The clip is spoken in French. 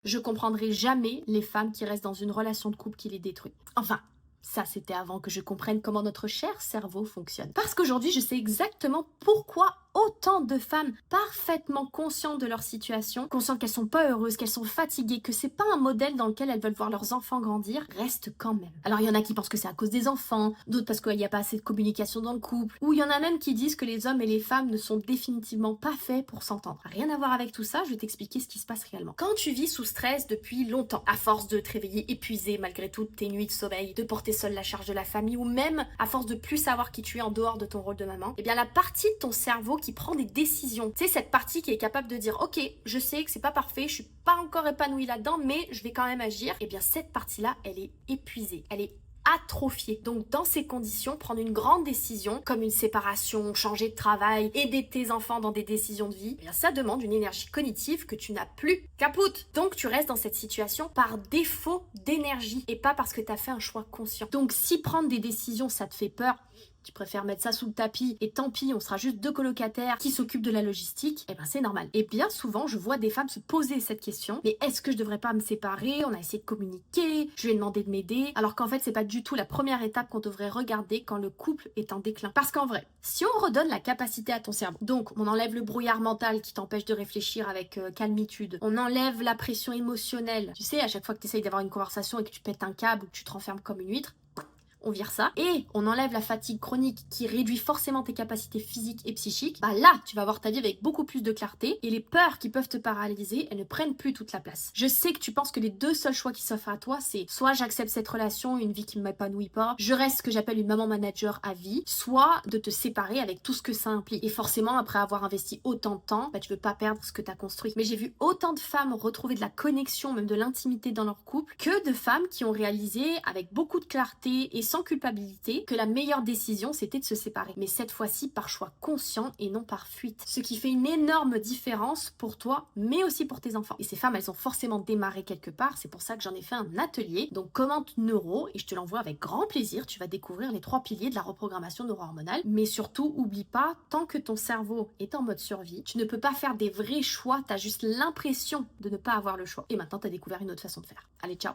Je comprendrai jamais les femmes qui restent dans une relation de couple qui les détruit. Enfin, ça, c'était avant que je comprenne comment notre cher cerveau fonctionne. Parce qu'aujourd'hui, je sais exactement pourquoi autant de femmes parfaitement conscientes de leur situation, conscientes qu'elles sont pas heureuses, qu'elles sont fatiguées, que c'est pas un modèle dans lequel elles veulent voir leurs enfants grandir, restent quand même. Alors il y en a qui pensent que c'est à cause des enfants, d'autres parce qu'il n'y a pas assez de communication dans le couple, ou il y en a même qui disent que les hommes et les femmes ne sont définitivement pas faits pour s'entendre. Rien à voir avec tout ça, je vais t'expliquer ce qui se passe réellement. Quand tu vis sous stress depuis longtemps, à force de te réveiller épuisé malgré toutes tes nuits de sommeil, de porter seule la charge de la famille, ou même à force de plus savoir qui tu es en dehors de ton rôle de maman, eh bien la partie de ton cerveau qui prend des décisions, c'est cette partie qui est capable de dire ok, je sais que c'est pas parfait, je suis pas encore épanouie là-dedans, mais je vais quand même agir, eh bien cette partie-là, elle est épuisée, elle est atrophiée. Donc dans ces conditions, prendre une grande décision, comme une séparation, changer de travail, aider tes enfants dans des décisions de vie, eh bien ça demande une énergie cognitive que tu n'as plus. Caput. Donc tu restes dans cette situation par défaut d'énergie et pas parce que tu as fait un choix conscient. Donc si prendre des décisions, ça te fait peur, tu préfères mettre ça sous le tapis et tant pis, on sera juste deux colocataires qui s'occupent de la logistique, eh ben c'est normal. Et bien souvent, je vois des femmes se poser cette question, mais est-ce que je devrais pas me séparer? On a essayé de communiquer, je lui ai demandé de m'aider, alors qu'en fait, c'est pas du tout la première étape qu'on devrait regarder quand le couple est en déclin. Parce qu'en vrai, si on redonne la capacité à ton cerveau, donc on enlève le brouillard mental qui t'empêche de réfléchir avec calmitude, on enlève la pression émotionnelle, tu sais, à chaque fois que tu essayes d'avoir une conversation et que tu pètes un câble ou que tu te renfermes comme une huître, on vire ça, et on enlève la fatigue chronique qui réduit forcément tes capacités physiques et psychiques, bah là, tu vas voir ta vie avec beaucoup plus de clarté, et les peurs qui peuvent te paralyser, elles ne prennent plus toute la place. Je sais que tu penses que les deux seuls choix qui s'offrent à toi, c'est soit j'accepte cette relation, une vie qui ne m'épanouit pas, je reste ce que j'appelle une maman manager à vie, soit de te séparer avec tout ce que ça implique. Et forcément, après avoir investi autant de temps, bah tu veux pas perdre ce que tu as construit. Mais j'ai vu autant de femmes retrouver de la connexion, même de l'intimité dans leur couple, que de femmes qui ont réalisé avec beaucoup de clarté et sans culpabilité que la meilleure décision c'était de se séparer. Mais cette fois-ci par choix conscient et non par fuite. Ce qui fait une énorme différence pour toi, mais aussi pour tes enfants. Et ces femmes, elles ont forcément démarré quelque part, c'est pour ça que j'en ai fait un atelier. Donc commente neuro et je te l'envoie avec grand plaisir. Tu vas découvrir les 3 piliers de la reprogrammation neuro-hormonale. Mais surtout, oublie pas, tant que ton cerveau est en mode survie, tu ne peux pas faire des vrais choix, tu as juste l'impression de ne pas avoir le choix. Et maintenant, tu as découvert une autre façon de faire. Allez, ciao!